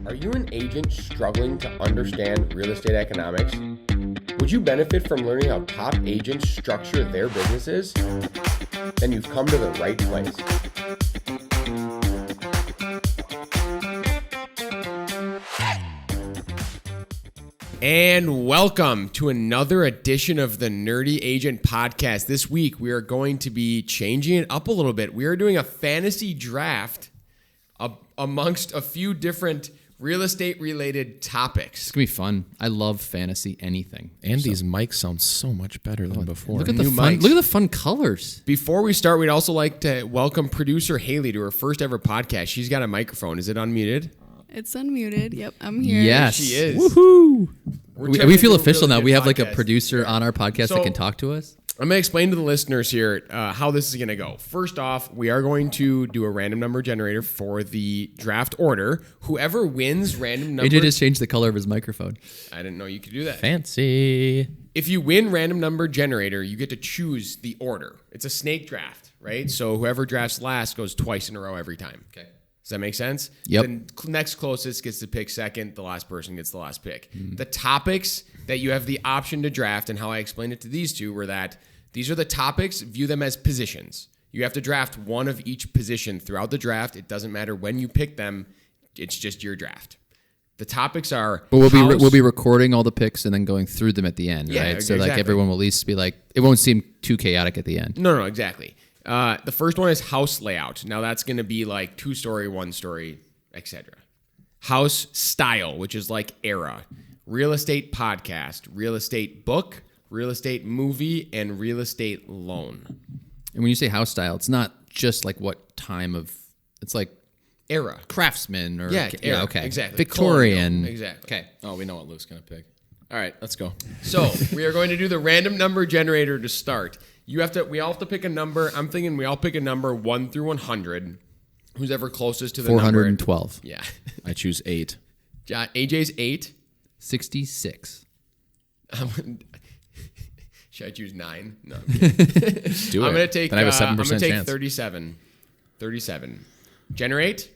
Are you an agent struggling to understand real estate economics? Would you benefit from learning how top agents structure their businesses? Then you've come to the right place. And welcome to another edition of the Nerdy Agent Podcast. This week, we are going to be changing it up a little bit. We are doing a fantasy draft amongst a few different real estate related topics. It's going to be fun. I love fantasy anything. And these mics sound so much better than before. Look at the fun colors. Before we start, we'd also like to welcome producer Haley to her first ever podcast. She's got a microphone. Is it unmuted? It's unmuted. Yep, I'm here. Yes. She is. Woohoo! We feel official now. We have like a podcast. Producer on our podcast that can talk to us. I'm going to explain to the listeners here how this is going to go. First off, we are going to do a random number generator for the draft order. Whoever wins random number... AJ just changed the color of his microphone. I didn't know you could do that. Fancy. If you win random number generator, you get to choose the order. It's a snake draft, right? So whoever drafts last goes twice in a row every time. Okay. Does that make sense? Yep. The next closest gets to pick second. The last person gets the last pick. The topics that you have the option to draft and how I explained it to these two were that these are the topics. View them as positions. You have to draft one of each position throughout the draft. It doesn't matter when you pick them. It's just your draft. The topics are... But we'll be recording all the picks and then going through them at the end, right? So like everyone will at least be like... It won't seem too chaotic at the end. No, exactly. The first one is house layout. Now that's going to be like 2-story, 1-story, etc. House style, which is like era. Real estate podcast, real estate book, real estate movie, and real estate loan. And when you say house style, it's not just like what time of... It's like Era. craftsman or... era, okay. Exactly. Victorian. Colonial, exactly. Okay. Oh, we know what Luke's going to pick. All right, let's go. So we are going to do the random number generator to start. We all have to pick a number. I'm thinking we all pick a number 1 through 100. Who's ever closest to the 412. number? Yeah. I choose 8. AJ's 8. 66. Should I choose 9? No. Do it. I'm going to take. Then I have a 7% I'm going to take chance. 37. 37. Generate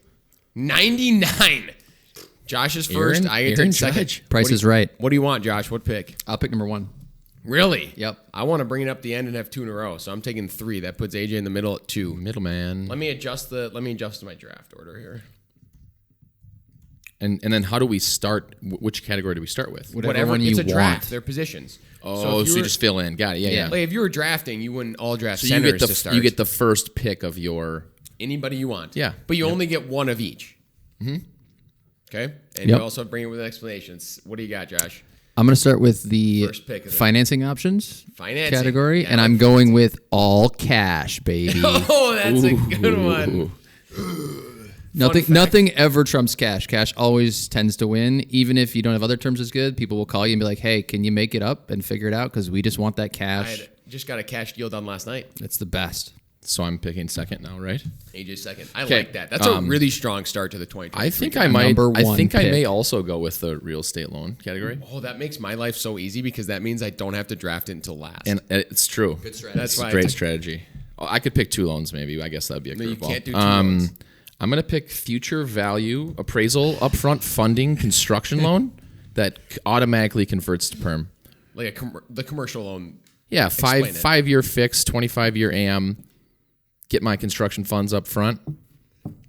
99. Josh is first. I get to take second. Judge. Price is right. What do you want, Josh? What pick? I'll pick number 1. Really? Yep. I want to bring it up the end and have 2 in a row. So I'm taking 3. That puts AJ in the middle at 2. Middleman. Let me adjust my draft order here. And then how do we start? Which category do we start with? Whatever one it's you a draft. want. They're positions. Oh, so you just fill in. Got it. Yeah. Like if you were drafting, you wouldn't all draft So centers to start. you get the first pick of your... Anybody you want. Yeah. But you only get one of each. Mm-hmm. Okay? And you also bring it with explanations. What do you got, Josh? I'm going to start with the First pick of the- financing options Financing. category, Yeah, and I'm going with all cash, baby. Oh, that's a good one. Nothing ever trumps cash. Cash always tends to win. Even if you don't have other terms as good, people will call you and be like, hey, can you make it up and figure it out? Because we just want that I cash. just got a cash deal done last night. It's the best. So I'm picking second now, right? AJ's second. I Okay, like that. That's a really strong start to the 2023. I think I might. Number I one think I pick. may also go with the real estate loan category. Oh, that makes my life so easy because that means I don't have to draft it until last. And it's true. Good strategy. That's It's why a I great took- strategy. Oh, I could pick 2 loans, maybe. I guess that'd be a No, you curveball. can't do 2 loans. I'm going to pick future value appraisal upfront funding construction loan that automatically converts to perm. Like the commercial loan. Yeah, Explain it. 5-year fixed, 25-year AM. Get my construction funds up front.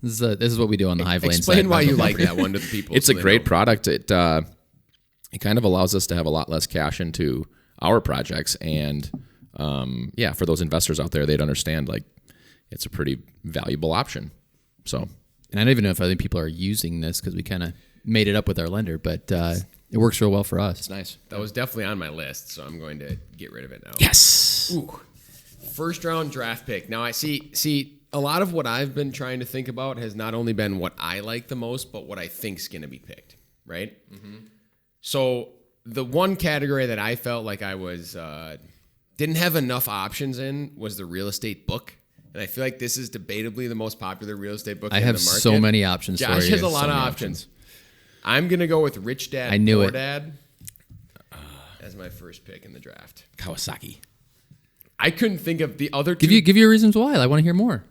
This is what we do on the Hive Lane Explain side. why you like that one to the people. It's so a they great know. product. It kind of allows us to have a lot less cash into our projects, and for those investors out there, they'd understand like it's a pretty valuable option. So, And I don't even know if other people are using this because we kind of made it up with our lender, but it works real well for us. it's nice. That was definitely on my list, so I'm going to get rid of it now. Yes. Ooh. First round draft pick. Now I see a lot of what I've been trying to think about has not only been what I like the most, but what I think's going to be picked, right? Mm-hmm. So the one category that I felt like I was didn't have enough options in was the real estate book. And I feel like this is debatably the most popular real estate book in the I have market. so many options for you. Josh has a lot So of many options. I'm going to go with Rich Dad, I knew Poor it. Dad as my first pick in the draft. Kawasaki. I couldn't think of the other two. Give you reasons why. I want to hear more.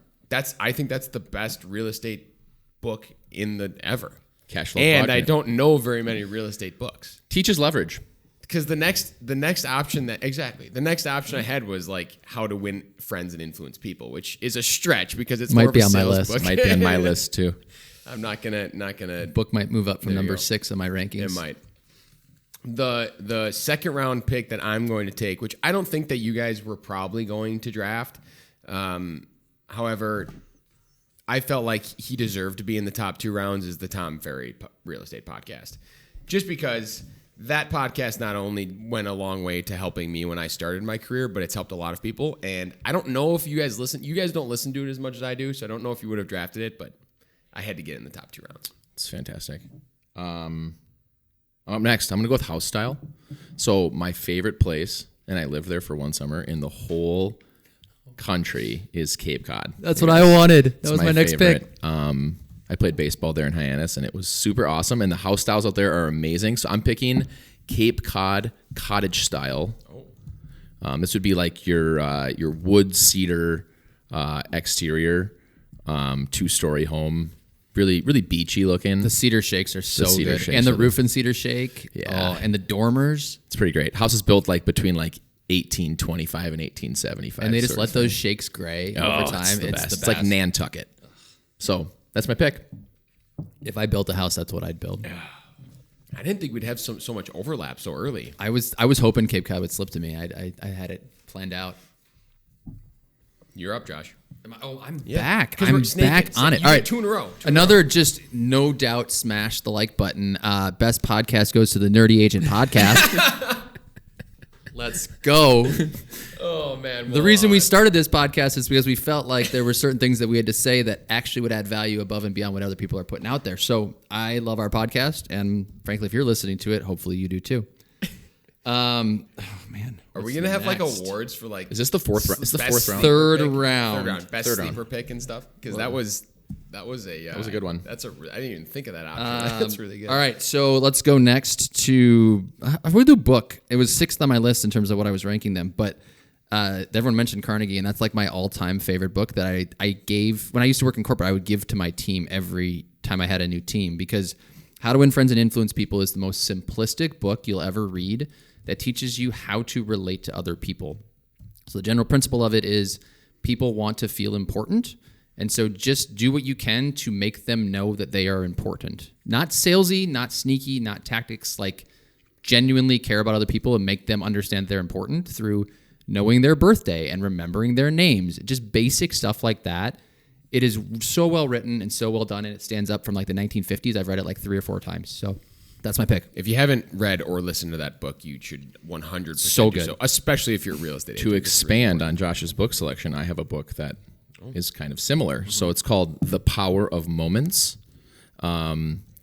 I think that's the best real estate book in the ever. Cash flow. And blog, I don't know very many real estate books. teaches leverage. Because the next option I had was like how to win friends and influence people, which is a stretch because it's Might more be of a on my sales list. book. Might be on my list too. I'm not gonna. Book might move up from There you number go. 6 on my rankings. It might. The second round pick that I'm going to take, which I don't think that you guys were probably going to draft. However, I felt like he deserved to be in the top 2 rounds is the Tom Ferry Real Estate Podcast. Just because that podcast not only went a long way to helping me when I started my career, but it's helped a lot of people. And I don't know if you guys listen. You guys don't listen to it as much as I do, so I don't know if you would have drafted it, but I had to get in the top 2 rounds. It's fantastic. Up next, I'm going to go with house style. So my favorite place, and I lived there for one summer, in the whole country is Cape Cod. That's what I wanted. That It's was my next pick. I played baseball there in Hyannis, and it was super awesome. And the house styles out there are amazing. So I'm picking Cape Cod cottage style. This would be like your wood cedar exterior, 2-story home. Really, really beachy looking. The cedar shakes are so cedar good. shakes And the are roof and cedar shake. Yeah. Oh, and the dormers. It's pretty great. House is built like between like 1825 and 1875. And they just sort let of thing. those shakes gray over time. It's the It's best. the It's like best. Nantucket. So that's my pick. If I built a house, that's what I'd build. I didn't think we'd have so much overlap so early. I was hoping Cape Cod would slip to me. I had it planned out. You're up, Josh. I'm back. 'Cause I'm we're snaking- back on it. you All get right, 2 in a row. Another just no doubt smash the like button. Best podcast goes to the Nerdy Agent podcast. Let's go. Oh man. The reason we started this podcast is because we felt like there were certain things that we had to say that actually would add value above and beyond what other people are putting out there. So I love our podcast, and frankly, if you're listening to it, hopefully you do too. Oh man, Are we what's gonna have like next? awards for like? Is this the fourth round? It's the best fourth round. Third pick? round. Third round. Best Third round. sleeper pick and stuff. Because that was a good one. I didn't even think of that option. That's really good. All right, so let's go next to I'm going to do book. It was 6th on my list in terms of what I was ranking them, but everyone mentioned Carnegie, and that's like my all-time favorite book that I gave when I used to work in corporate. I would give to my team every time I had a new team because How to Win Friends and Influence People is the most simplistic book you'll ever read that teaches you how to relate to other people. So the general principle of it is people want to feel important. And so just do what you can to make them know that they are important. Not salesy, not sneaky, not tactics, like genuinely care about other people and make them understand they're important through knowing their birthday and remembering their names. Just basic stuff like that. It is so well written and so well done, and it stands up from like the 1950s. I've read it like 3 or 4 times. So that's my pick. If you haven't read or listened to that book, you should 100% So do good. so, especially if you're a real estate To agent. expand on Josh's book selection, I have a book that is kind of similar. So it's called The Power of Moments.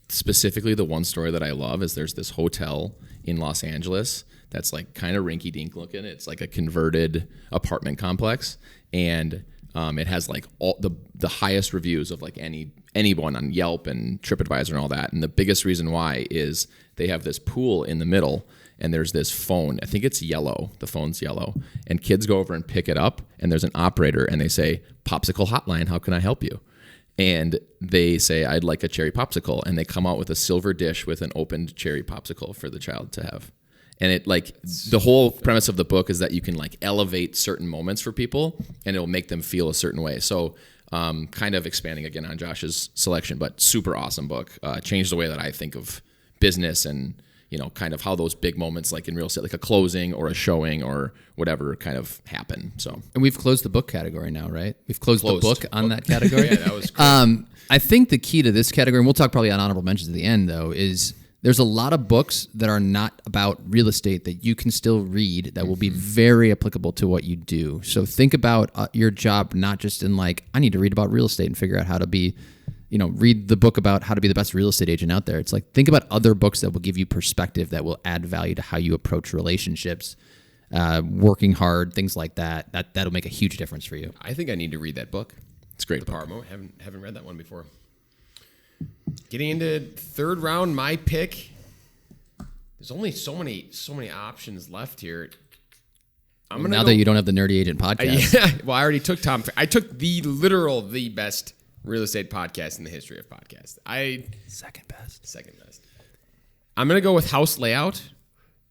Specifically, the one story that I love is there's this hotel in Los Angeles that's like kind of rinky-dink looking. It's like a converted apartment complex, and it has like all the highest reviews of like anyone on Yelp and TripAdvisor and all that. And the biggest reason why is they have this pool in the middle, and there's this phone. I think it's yellow. The phone's yellow. And kids go over and pick it up, and there's an operator, and they say, "Popsicle hotline, how can I help you?" And they say, "I'd like a cherry popsicle." And they come out with a silver dish with an opened cherry popsicle for the child to have. And it like the whole premise of the book is that you can like elevate certain moments for people, and it'll make them feel a certain way. So kind of expanding again on Josh's selection, but super awesome book. Changed the way that I think of business and, you know, kind of how those big moments like in real estate, like a closing or a showing or whatever kind of happen. So And we've closed the book category now, right? We've closed the book on that category. Yeah, that was great. I think the key to this category, and we'll talk probably on honorable mentions at the end, though, is there's a lot of books that are not about real estate that you can still read that will be very applicable to what you do. So think about your job not just in like, I need to read about real estate and figure out how to be, you know, read the book about how to be the best real estate agent out there. It's like, think about other books that will give you perspective that will add value to how you approach relationships, working hard, things like that. That'll make a huge difference for you. I think I need to read that book. it's a great. The book. Power of Moment. Haven't read that one before. Getting into third round, my pick. There's only so many options left here. Now that you don't have the Nerdy Agent podcast. Yeah, well, I already took Tom. I took the best real estate podcast in the history of podcasts. Second best. Second best. I'm going to go with house layout,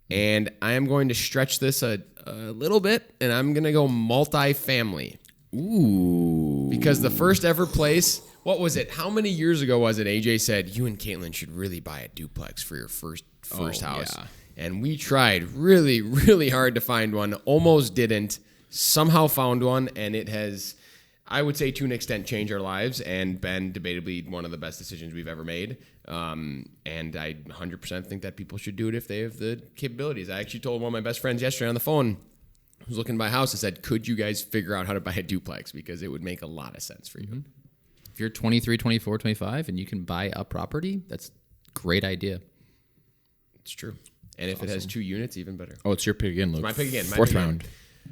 and I am going to stretch this a little bit, and I'm going to go multifamily. Ooh. Because the first ever place, what was it? How many years ago was it? AJ said, you and Caitlin should really buy a duplex for your first house. Yeah. And we tried really, really hard to find one. Almost didn't. Somehow found one, and it has, I would say, to an extent, changed our lives and been debatably one of the best decisions we've ever made. And I 100% think that people should do it if they have the capabilities. I actually told one of my best friends yesterday on the phone, who was looking to buy a house, I said, could you guys figure out how to buy a duplex? Because it would make a lot of sense for you. Mm-hmm. If you're 23, 24, 25, and you can buy a property, that's a great idea. It's true. And if it has 2 units, even better. Oh, it's your pick again, Luke. My pick again. Fourth round.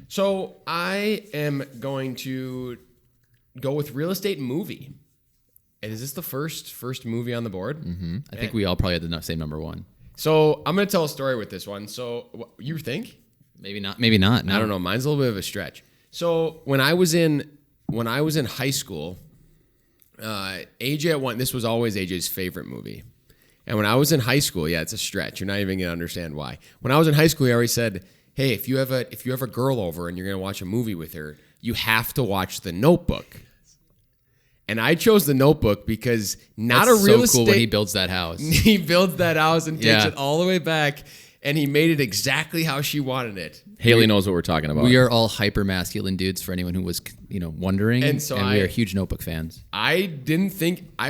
So I am going to go with real estate movie. And is this the first movie on the board? Mm-hmm. I think we all probably had the same number one. So I'm going to tell a story with this one. So you think? Maybe not. Maybe not. No. I don't know. Mine's a little bit of a stretch. So when I was in high school, AJ at one. This was always AJ's favorite movie. And when I was in high school, yeah, it's a stretch. You're not even going to understand why. When I was in high school, he always said, hey, if you have a girl over and you're going to watch a movie with her, you have to watch The Notebook. And I chose The Notebook because not That's a real so estate. cool when he builds that house. He builds that house and takes Yeah. it all the way back, and he made it exactly how she wanted it. Haley knows what we're talking about. We are all hyper masculine dudes for anyone who was, wondering. And so we are huge Notebook fans. I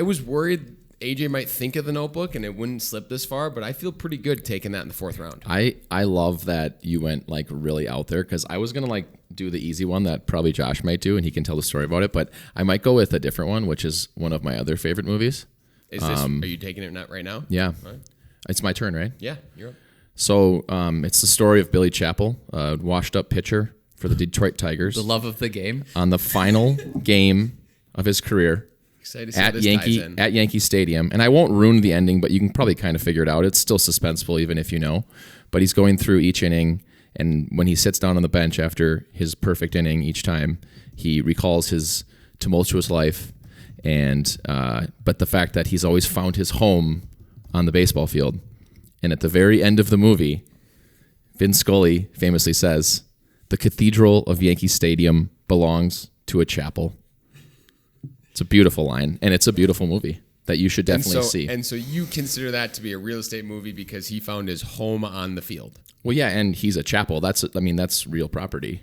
was worried AJ might think of The Notebook and it wouldn't slip this far, but I feel pretty good taking that in the 4th round. I love that you went like really out there, because I was gonna like do the easy one that probably Josh might do, and he can tell the story about it. But I might go with a different one, which is one of my other favorite movies. Is this? Are you taking it right now? Yeah, All right. it's my turn, right? Yeah, you're up. So it's the story of Billy Chappell, a washed-up pitcher for the Detroit Tigers, The love of the game. on the final game of his career Excited to see how this ties in. at Yankee Stadium. And I won't ruin the ending, but you can probably kind of figure it out. It's still suspenseful, even if you know. But he's going through each inning, and when he sits down on the bench after his perfect inning each time, he recalls his tumultuous life, and but the fact that he's always found his home on the baseball field. And at the very end of the movie, Vin Scully famously says, "The cathedral of Yankee Stadium belongs to a chapel." It's a beautiful line, and it's a beautiful movie that you should definitely see. And so you consider that to be a real estate movie because he found his home on the field. Well, yeah, and he's a chapel. That's real property.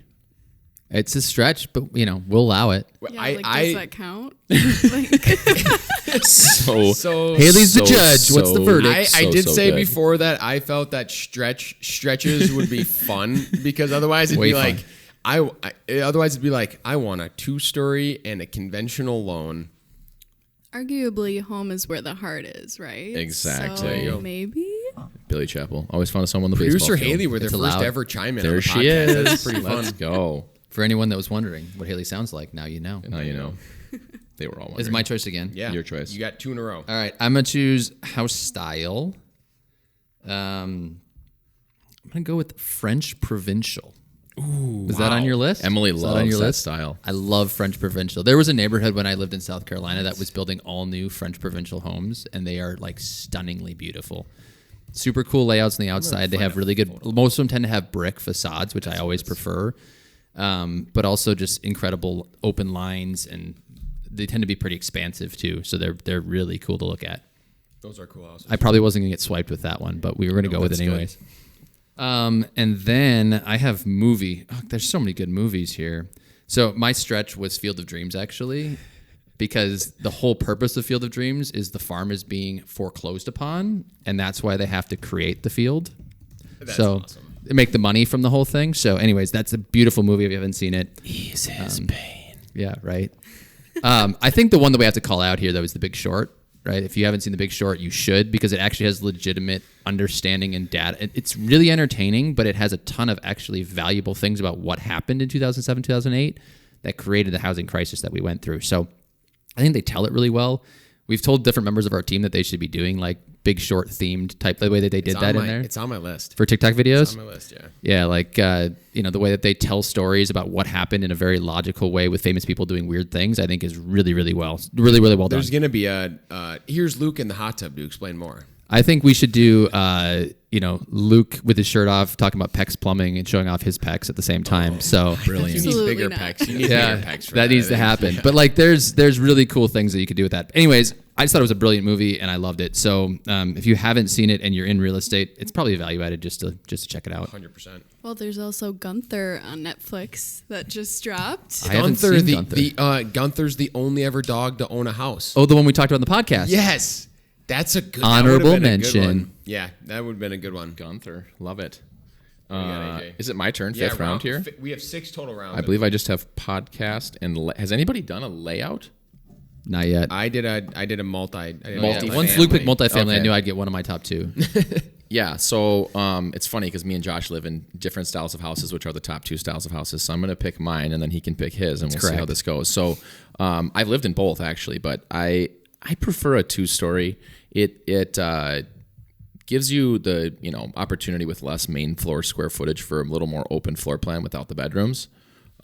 It's a stretch, but we'll allow it. Yeah, does that count? So Haley's the judge. What's the verdict? I did say good. before that I felt that stretches would be fun because otherwise it'd Way be fun. like I want a 2-story and a conventional loan. Arguably, home is where the heart is, right? Exactly. So maybe. Billy Chappell. Always found someone on the baseball Producer field. Haley with their It's first allowed. ever chime in There on the she podcast. is. That's pretty fun. Let's go. For anyone that was wondering what Haley sounds like, now you know. Now you know. They were all wondering. Is it my choice again? Yeah, Your choice. You got 2 in a row. All right, I'm gonna choose house style. I'm gonna go with French provincial. Ooh, is that on your list? Emily Is that loves on your that list? style. I love French provincial. There was a neighborhood when I lived in South Carolina that was building all new French provincial homes, and they are like stunningly beautiful. Super cool layouts on the outside. They have really good. Most of them tend to have brick facades, which I always prefer. But also just incredible open lines, and they tend to be pretty expansive too. So they're really cool to look at. Those are cool houses. I probably wasn't gonna get swiped with that one, but we were gonna go with it that's good. anyways. And then I have movie. Oh, there's so many good movies here. So my stretch was Field of Dreams, actually, because the whole purpose of Field of Dreams is the farm is being foreclosed upon, and that's why they have to create the field. That's so awesome. they make the money from the whole thing. So anyways, that's a beautiful movie if you haven't seen it. Ease his pain. Yeah, right. I think the one that we have to call out here, though, is The Big Short. Right? If you haven't seen The Big Short, you should, because it actually has legitimate understanding and data. It's really entertaining, but it has a ton of actually valuable things about what happened in 2007, 2008 that created the housing crisis that we went through. So I think they tell it really well. We've told different members of our team that they should be doing like Big Short themed type, the way that they did that in there. It's on my list. For TikTok videos? It's on my list, yeah. Yeah, like, the way that they tell stories about what happened in a very logical way with famous people doing weird things, I think is really, really well done. There's going to be here's Luke in the hot tub to explain more. I think we should do, Luke with his shirt off talking about Pecs Plumbing and showing off his pecs at the same time. So Brilliant. You need Absolutely bigger not. pecs. You need yeah, bigger pecs for that needs to I think. happen. But like, there's really cool things that you could do with that. Anyways, I just thought it was a brilliant movie and I loved it. So if you haven't seen it and you're in real estate, it's probably a value added just to check it out. 100%. Well, there's also Gunther on Netflix that just dropped. I haven't Gunther, seen Gunther. Gunther's the only ever dog to own a house. Oh, the one we talked about in the podcast. Yes. That's a good Honorable that would've been a good mention. one. Yeah, that would have been a good one. Gunther, love it. What do you got, AJ? Is it my turn? Fifth round here. We have 6 total rounds. I believe I just have podcast and has anybody done a layout? Not yet. I did a multi. Once Luke picked multifamily, I Okay. knew I'd get one of my top 2. Yeah, so it's funny because me and Josh live in different styles of houses, which are the top 2 styles of houses. So I'm going to pick mine, and then he can pick his, and we'll see how correct. this goes. So I've lived in both actually, but I prefer a 2-story. It gives you the opportunity with less main floor square footage for a little more open floor plan without the bedrooms,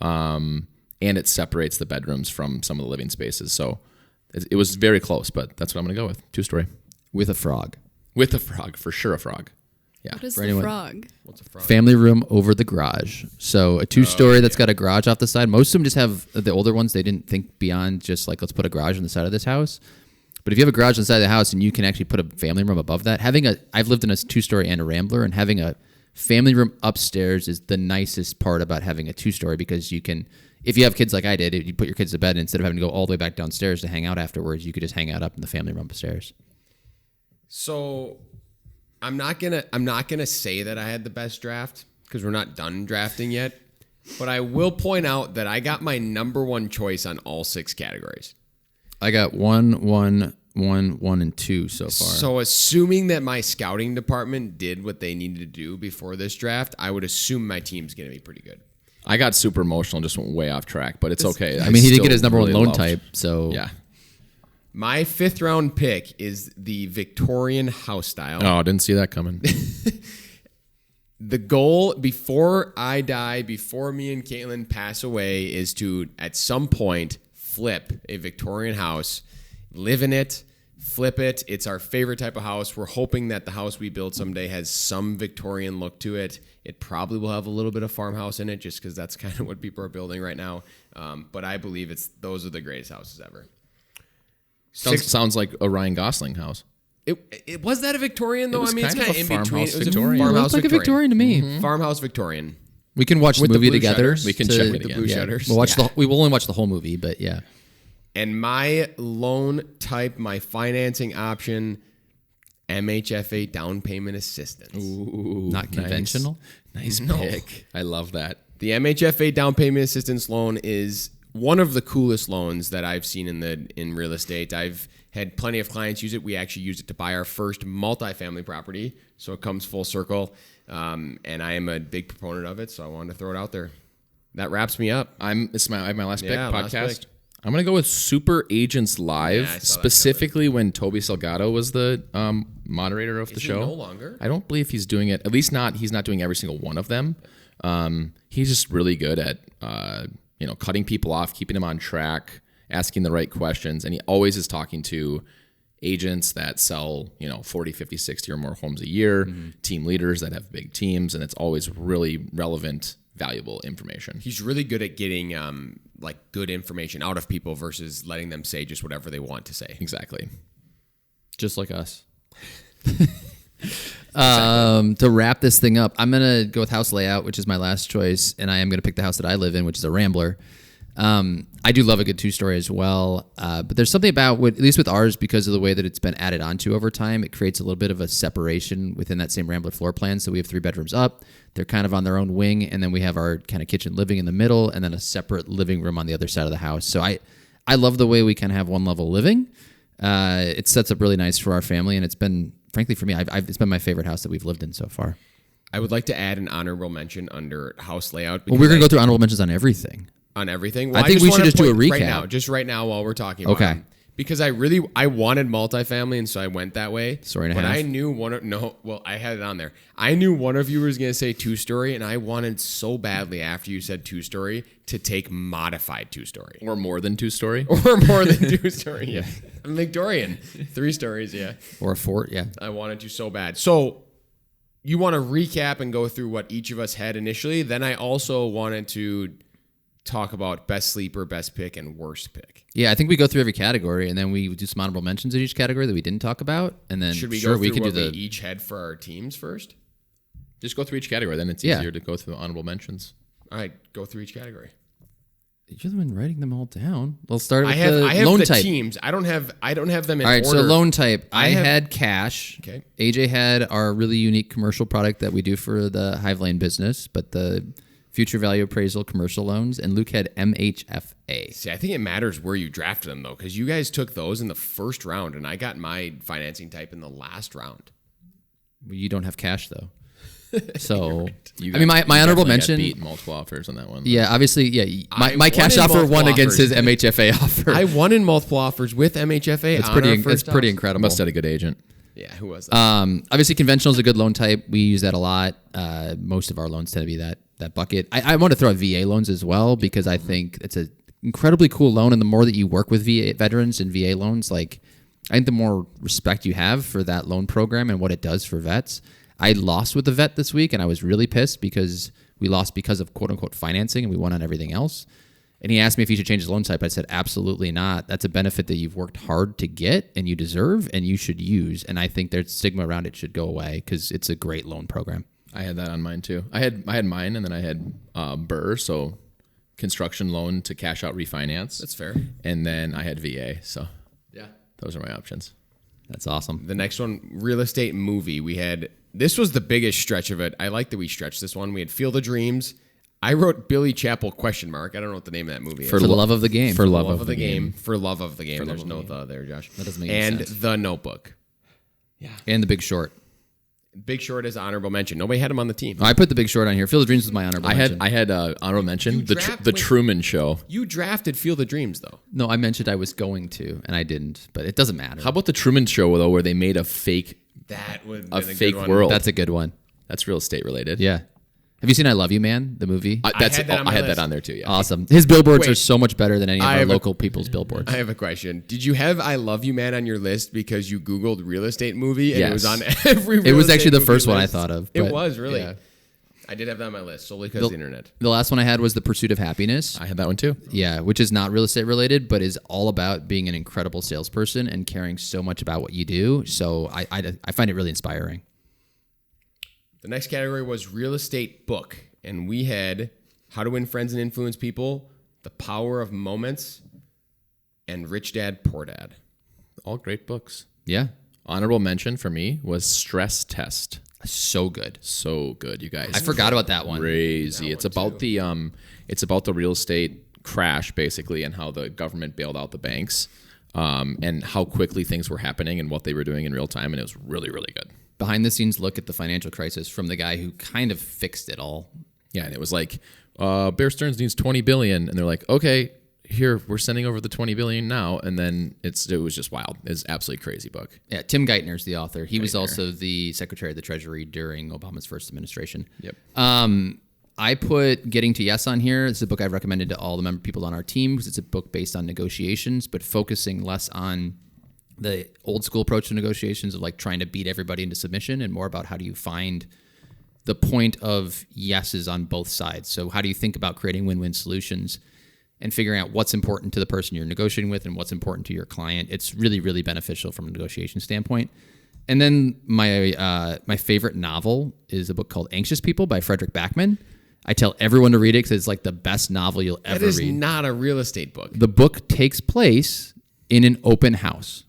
and it separates the bedrooms from some of the living spaces. So it was very close, but that's what I'm going to go with. 2-story With a frog. with a frog, for sure. A frog. Yeah. What is For the anyone- frog? What's a frog? Family room over the garage. So a 2-story that's got a garage off the side. Most of them just have, the older ones, they didn't think beyond just like, let's put a garage on the side of this house. But if you have a garage on the side of the house and you can actually put a family room above that, I've lived in a 2-story and a Rambler, and having a family room upstairs is the nicest part about having a 2-story, because you can, if you have kids like I did, you put your kids to bed, and instead of having to go all the way back downstairs to hang out afterwards, you could just hang out up in the family room upstairs. So I'm not gonna say that I had the best draft because we're not done drafting yet. But I will point out that I got my number 1 choice on all 6 categories. I got 1, 1, 1, 1, and 2 so far. So assuming that my scouting department did what they needed to do before this draft, I would assume my team's gonna be pretty good. I got super emotional and just went way off track, but it's okay. I mean, he did still get his number 1 really loan loved- type, so Yeah. My 5th round pick is the Victorian house style. Oh, didn't see that coming. The goal before I die, before me and Caitlin pass away, is to at some point flip a Victorian house, live in it, flip it. It's our favorite type of house. We're hoping that the house we build someday has some Victorian look to it. It probably will have a little bit of farmhouse in it, just because that's kind of what people are building right now. But I believe those are the greatest houses ever. Sounds like a Ryan Gosling house. It was that a Victorian though? was I mean, it's kind kind of of a in between. farmhouse It was Victorian. a farmhouse looks like a Victorian to me. Farmhouse Victorian. We can watch the With the movie blue together. shutters. We can to- check it With the again. blue Yeah. shutters. We'll watch we will only watch the whole movie, but yeah. And my loan type, my financing option, MHFA down payment assistance. Ooh, Not conventional. Nice pick. I love that. The MHFA down payment assistance loan is one of the coolest loans that I've seen in real estate. I've had plenty of clients use it. We actually used it to buy our first multifamily property, so it comes full circle. And I am a big proponent of it, so I wanted to throw it out there. That wraps me up. I have my last pick Yeah, last podcast. pick. I'm gonna go with Super Agents Live, Yeah, I saw that specifically when Toby Salgado was the moderator of the Is he show. no longer? I don't believe he's doing it. At least not. He's not doing every single one of them. He's just really good at cutting people off, keeping them on track, asking the right questions, and he always is talking to agents that sell 40, 50, 60 or more homes a year, team leaders that have big teams, and it's always really relevant, valuable information. He's really good at getting good information out of people versus letting them say just whatever they want to say. Exactly. Just like us. To wrap this thing up, I'm going to go with house layout, which is my last choice, and I am going to pick the house that I live in, which is a Rambler. I do love a good 2-story as well, but there's something about, at least with ours, because of the way that it's been added onto over time, it creates a little bit of a separation within that same Rambler floor plan. So we have 3 bedrooms up. They're kind of on their own wing, and then we have our kind of kitchen living in the middle, and then a separate living room on the other side of the house. So I love the way we kind of have one level living. It sets up really nice for our family, and it's been, frankly, for me, it's been my favorite house that we've lived in so far. I would like to add an honorable mention under house layout. Well, we're going to go through honorable mentions on everything. On everything. I think we should wanna just do a point recap. right now, while we're talking about Okay. them. because I wanted multifamily, and so I went that way. Story and a but half? I knew I had it on there. I knew one of you was going to say 2-story, and I wanted so badly after you said 2-story to take modified 2-story. Or more than 2-story. Or more than 2-story, yeah. I'm Victorian. 3 stories, yeah. Or a fort, yeah. I wanted to so bad. So you want to recap and go through what each of us had initially. Then I also wanted to talk about best sleeper, best pick, and worst pick. Yeah, I think we go through every category, and then we do some honorable mentions in each category that we didn't talk about, and then Should we go through we can what do we each had for our teams first? Just go through each category. Then it's easier to go through honorable mentions. All right, go through each category. You're the one writing them all down. We'll start with I have loan the type. teams. I don't have them in All right, order. so loan type. I have- had cash. Okay. AJ had our really unique commercial product that we do for the Hive Lane business, but the future value appraisal commercial loans, and Luke had MHFA. See, I think it matters where you draft them though, because you guys took those in the first round, and I got my financing type in the last round. You don't have cash though. So You I mean, my honorable definitely got mention. beat multiple offers on that one. Yeah, obviously, yeah. I My cash won in offer won multiple against his offers. MHFA offer. I won in multiple offers with MHFA. It's on pretty. our It's first pretty house. incredible. Must have had a good agent. Yeah, who was that? Obviously, conventional is a good loan type. We use that a lot. Most of our loans tend to be that bucket. I want to throw out VA loans as well because I think it's an incredibly cool loan. And the more that you work with VA veterans and VA loans, like I think the more respect you have for that loan program and what it does for vets. I lost with the vet this week, and I was really pissed because we lost because of quote unquote financing, and we won on everything else. And he asked me if he should change his loan type. I said, absolutely not. That's a benefit that you've worked hard to get and you deserve and you should use. And I think there's stigma around it should go away because it's a great loan program. I had that on mine too. I had mine, and then I had Burr, so construction loan to cash out refinance. That's fair. And then I had VA. So Yeah. those are my options. That's awesome. The next one, real estate movie. This was the biggest stretch of it. I like that we stretched this one. We had Field of Dreams. I wrote Billy Chapel ? I don't know what the name of that movie is. For the love of the game. For love Love of the game. For love of the game. There's no the there, Josh. That doesn't make any sense. The Notebook. And The Big Short. Big Short is honorable mention. Nobody had him on the team. I put The Big Short on here. Field of Dreams was my honorable mention. I had honorable mention the wait. Truman Show. You drafted Field of Dreams though. No, I mentioned I was going to, and I didn't. But it doesn't matter. How about the Truman Show though, where they made a fake That would a fake world? That's a good one. That's real estate related. Yeah. Have you seen I Love You, Man, the movie? I had that on my I had list. that on there too. Yeah. Awesome. His billboards Wait. are so much better than any of I our have a- local people's billboards. I have a question. Did you have I Love You Man on your list because you Googled real estate movie and it was on Yes. every real It was estate actually the movie first one I list? thought of, It but- was, really. yeah. I did have that on my list solely because of the internet. The last one I had was The Pursuit of Happiness. I had that one too. Yeah, which is not real estate related, but is all about being an incredible salesperson and caring so much about what you do. So I find it really inspiring. The next category was real estate book. And we had How to Win Friends and Influence People, The Power of Moments, and Rich Dad, Poor Dad. All great books. Yeah, Honorable mention for me was Stress Test. so good. So good, you guys. I forgot about that one. Crazy. It's about the real estate crash basically, and how the government bailed out the banks, and how quickly things were happening and what they were doing in real time, and it was really, really good. Behind the scenes look at the financial crisis from the guy who kind of fixed it all. Yeah, and it was like Bear Stearns needs $20 billion, and they're like, okay, here we're sending over the $20 billion now, and then it was just wild. It's an absolutely crazy book. Yeah, Tim Geithner's the author. He was also the Secretary of the Treasury during Obama's first administration. Yep. I put Getting to Yes on here. It's a book I've recommended to all the member people on our team because it's a book based on negotiations, but focusing less on the old school approach to negotiations of like trying to beat everybody into submission and more about how do you find the point of yeses on both sides. So how do you think about creating win-win solutions and figuring out what's important to the person you're negotiating with and what's important to your client? It's really, really beneficial from a negotiation standpoint. And then my favorite novel is a book called Anxious People by Frederick Backman. I tell everyone to read it because it's like the best novel you'll That ever is read. not a real estate book. The book takes place in an open house.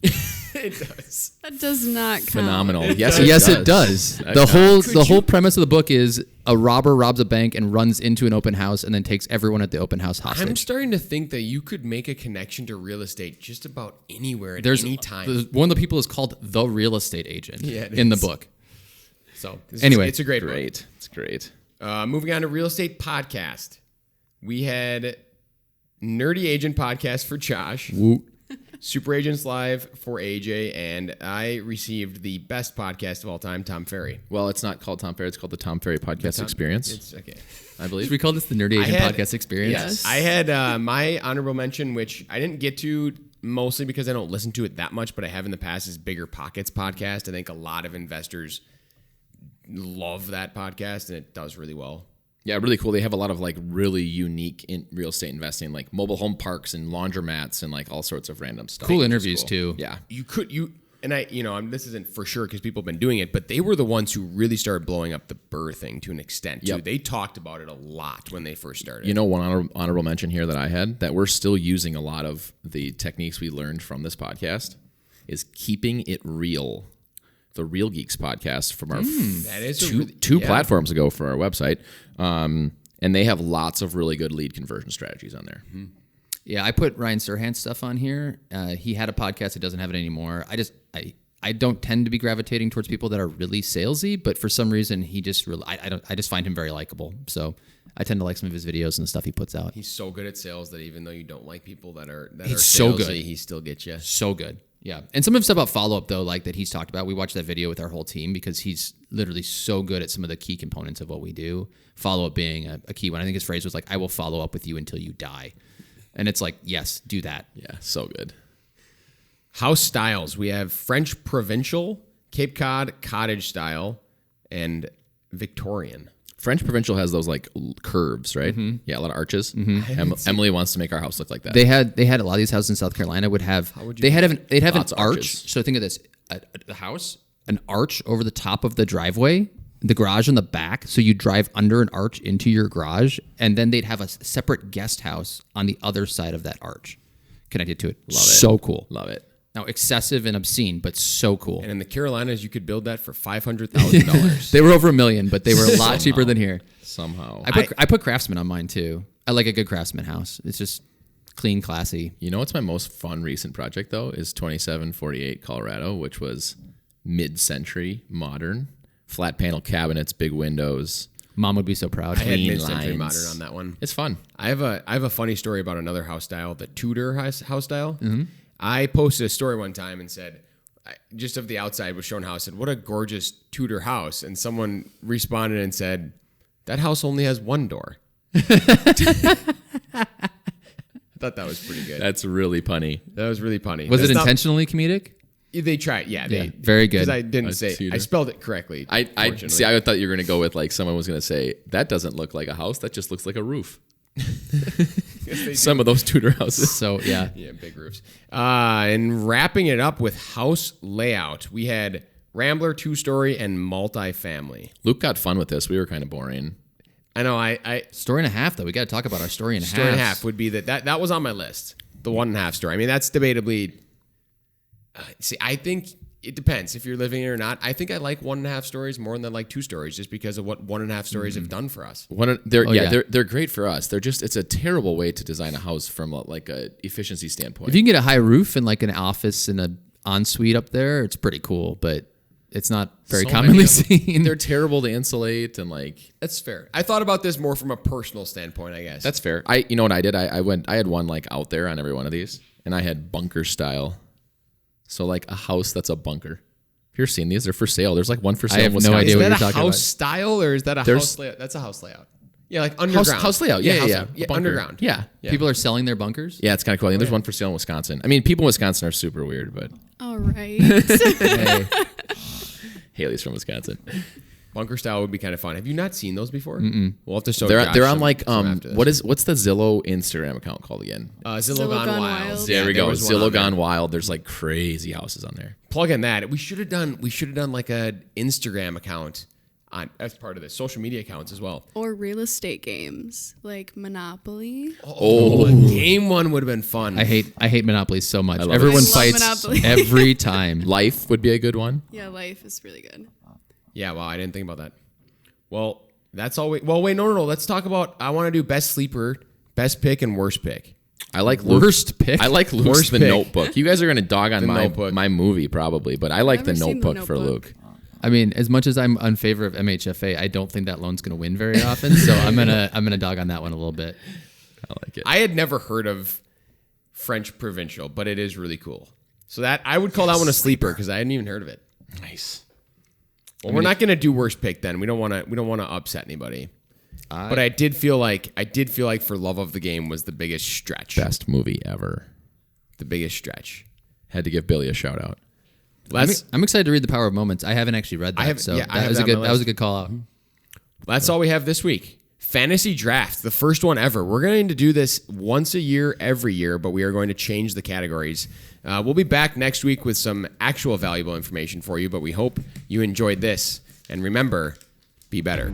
It does. That does not count. Phenomenal. Yes, Yes, it does. That The whole premise of the book is a robber robs a bank and runs into an open house and then takes everyone at the open house hostage. I'm starting to think that you could make a connection to real estate just about anywhere at There's any time. one of the people is called the real estate agent Yeah, it in the is. book. So Anyway. it's a great book. Great. It's great. Moving on to real estate podcast. We had Nerdy Agent podcast for Josh. Super Agents Live for AJ, and I received the best podcast of all time, Tom Ferry. Well, it's not called Tom Ferry. It's called the Tom Ferry Podcast Experience. It's okay. I believe. Should we call this the Nerdy Agent Podcast Experience? Yes. I had my honorable mention, which I didn't get to mostly because I don't listen to it that much, but I have in the past, is Bigger Pockets podcast. I think a lot of investors love that podcast, and it does really well. Yeah, really cool. They have a lot of like really unique in real estate investing, like mobile home parks and laundromats and like all sorts of random stuff. Cool interviews too. Yeah. This isn't for sure because people have been doing it, but they were the ones who really started blowing up the Burr thing to an extent too. Yep. They talked about it a lot when they first started. You know, one honorable mention here that I had that we're still using a lot of the techniques we learned from this podcast is keeping it real. The Real Geeks podcast from our that is two platforms ago for our website. And they have lots of really good lead conversion strategies on there. Mm-hmm. Yeah, I put Ryan Serhant's stuff on here. He had a podcast that doesn't have it anymore. I don't tend to be gravitating towards people that are really salesy, but for some reason he just really I just find him very likable. So I tend to like some of his videos and the stuff he puts out. He's so good at sales that even though you don't like people that are He's so salesy, good. he still gets you. So good. Yeah. And some of the stuff about follow-up, though, like that he's talked about, we watched that video with our whole team because he's literally so good at some of the key components of what we do. Follow-up being a key one. I think his phrase was like, I will follow up with you until you die. And it's like, yes, do that. Yeah, so good. House styles. We have French Provincial, Cape Cod Cottage Style, and Victorian. French Provincial has those like curves, right? Mm-hmm. Yeah, a lot of arches. Emily wants to make our house look like that. They had a lot of these houses in South Carolina they'd have an Lots of arch. arches. So think of this: the house, an arch over the top of the driveway, the garage in the back. So you drive under an arch into your garage, and then they'd have a separate guest house on the other side of that arch, connected to it. Love it. So cool. Love it. Now excessive and obscene, but so cool. And in the Carolinas, you could build that for $500,000. They were over $1 million, but they were a lot cheaper than here. Somehow. I put Craftsman on mine too. I like a good Craftsman house. It's just clean, classy. You know what's my most fun recent project, though, is 2748 Colorado, which was mid-century, modern, flat panel cabinets, big windows. Mom would be so proud. I had Clean mid-century lines. modern on that one. It's fun. I have a funny story about another house style, the Tudor house style. Mm-hmm. I posted a story one time and said, just of the outside was shown how I said, what a gorgeous Tudor house. And someone responded and said, that house only has one door. I thought that was pretty good. That's really punny. That was really funny. Was That's it not- intentionally comedic? They tried, yeah. Very good. Because I didn't say, Tudor. I spelled it correctly. I fortunately. see. I thought you were going to go with like someone was going to say that doesn't look like a house. That just looks like a roof. Some of those Tudor houses. So yeah. Yeah, big roofs. And wrapping it up with house layout, we had Rambler, 2-story, and multifamily. Luke got fun with this. We were kind of boring. I know. I Story and a half though. We got to talk about our story and a half. story and a half would be that was on my list. The 1.5 story. I mean, that's debatably. See, I think it depends if you're living here or not. I think I like 1.5 stories more than I like 2 stories, just because of what 1.5 stories have done for us. They're great for us. It's a terrible way to design a house from like a efficiency standpoint. If you can get a high roof and like an office and an ensuite up there, it's pretty cool. But it's not very So commonly many of them, seen. They're terrible to insulate and like. That's fair. I thought about this more from a personal standpoint, I guess. That's fair. You know what I did? I had one like out there on every one of these, and I had bunker style. So like a house that's a bunker. If you're seeing these, they're for sale. There's like one for sale. I have in no Wisconsin. idea Is what that you're a talking house about. style or is that a house layout? That's a house layout. Yeah, like underground. House layout. Yeah, house yeah. layout. Yeah, Bunker. underground. Yeah. People are selling their bunkers. Yeah, it's kind of cool. I think there's one for sale in Wisconsin. I mean, people in Wisconsin are super weird, but All right. Hey, Haley's from Wisconsin. Bunker style would be kind of fun. Have you not seen those before? We'll have to show They're Josh on some like after this. what's the Zillow Instagram account called again? Zillow Gone Wild. Wild. There Yeah, we there go. was one on Zillow there. Gone Wild. There's like crazy houses on there. Plug in that. We should have done like an Instagram account as part of this, social media accounts as well. Or real estate games like Monopoly. Oh, game one would have been fun. I hate Monopoly so much. love it. Everyone I love fights Monopoly. every time. Life would be a good one. Yeah, life is really good. Yeah, wow, I didn't think about that. Well, that's all. Wait, no. Let's talk about. I want to do best sleeper, best pick, and worst pick. I like Worst pick? I like Luke's Worst The pick. Notebook. You guys are gonna dog on The my Notebook. my movie probably, but I like The Never seen The Notebook for Notebook. Luke. I mean, as much as I'm in favor of MHFA, I don't think that loan's going to win very often. So I'm gonna dog on that one a little bit. I like it. I had never heard of French provincial, but it is really cool. So that I would call that one a sleeper because I hadn't even heard of it. Nice. Well, we're not going to do worst pick then. We don't want to upset anybody. But I did feel like For Love of the Game was the biggest stretch. Best movie ever. The biggest stretch. Had to give Billy a shout out. I'm excited to read The Power of Moments. I haven't actually read that, that was a good call out. That's all we have this week. Fantasy Draft, the first one ever. We're going to do this once a year, every year, but we are going to change the categories. We'll be back next week with some actual valuable information for you, but we hope you enjoyed this. And remember, be better.